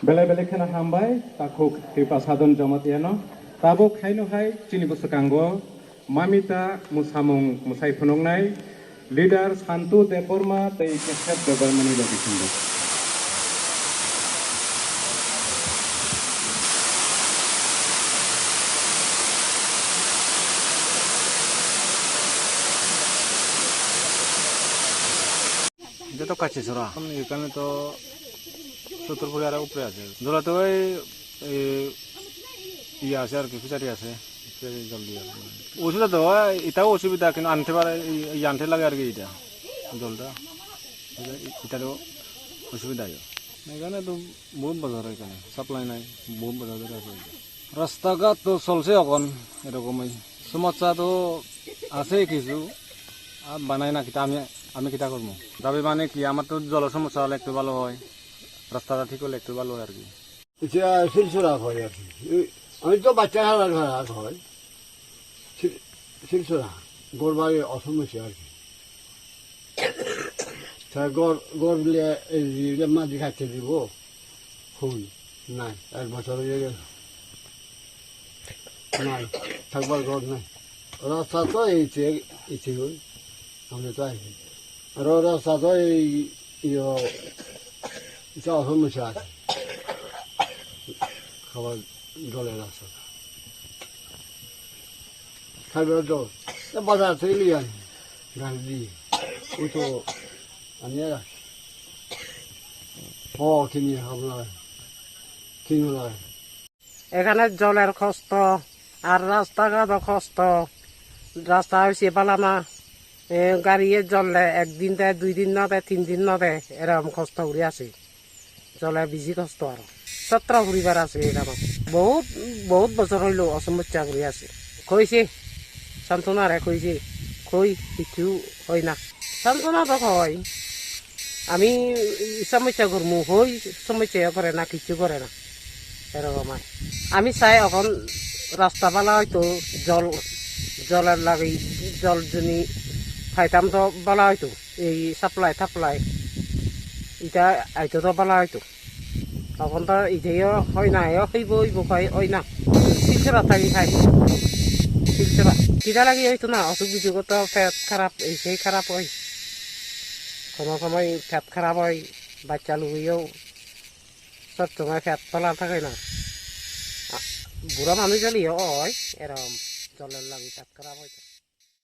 Bela-bela kena hambai, takuk Tiprasa jamatiano, tabo kaino hai cini busakanggo, mamita musamung musai Phunongnai, leader Santu Deporma tei kesep debarmani lagi sendok. Itu tuh kacis surah, ikan itu tutur pulih ada upaya aja. Dulu tuh iya sih harus bisa dia sih, jadi jolly ya. Usulah tuh, itu usulah kita ante bar, ante lagi harus gitu. Jolda, itu tuh usulah ya. Nah, tuh bomba zorai kan, supply naik, bomba zorai kan. Rasta gat tuh solse akan, itu komai. Semua tuh asal kisu, banai nak kita আমি কিটা করব তবে মানে কি আমার তো জল সমস্যা হলে একটু ভালো হয় রাস্তাটা ঠিক হলে একটু ভালো হয় আর কি এটা শিলচরা হয় আর কি আমি তো বাচ্চা হারার হয় শিলচরা গড়বাড়ির অসমস্যা আর কি গড় বলে মাঝি খাইতে দিব ফুল নাই 1 বছর হয়ে গেল নাই থাকবার গড় নাই রাস্তা তো এইটি হই আমরা তো আছি আর রাস্তা তো এটা সমস্যা আছে খাবার জলের রাস্তা খাবার জল বাজার থেকে নিয়ে আনি গাড়ি দিয়ে ওই তো আনিয়ে রাখি কিনে আপনার কিনল এখানে জলের কষ্ট আর রাস্তাঘাটও কষ্ট রাস্তা হয়েছে পালানা গাড়িয়ে জলে 1 দিন দেয় 2 দিন না দেয় 3 দিন না দেয় এরকম কষ্ট করে আছে জলে বেশি কষ্ট আর 17 পরিবার আছে এখানে বহুত বছর হইল অসমস্যা করে আছে কইছে সান্তনারে কইছে কই কিছু হয় না সান্তনা তো হয় আমি সমস্যা করবো হই সমস্যা করে না কিছু করে না এরকম আমি চাই এখন রাস্তা পালা হয়তো জলের লাগে জল জনি খাইতাম তো বলা হয়তো এই সাপ্লাই এটা আইতো তো বলা হয়তো এখন তো এটাও হয় না হইব হয় না শিলচরা থাকি খাই শিলচরা খিদা লাগে হয়তো না অসুখ বিসুখ তো পেট খারাপ এই সেই খারাপ হয় কোনো সময় পেট খারাপ হয় বাচ্চা লুইয়েও সব সময় পেট তোলা থাকে না বুড়া মানুষ জলিও হয় এরকম জলের লাগে পেট খারাপ হয়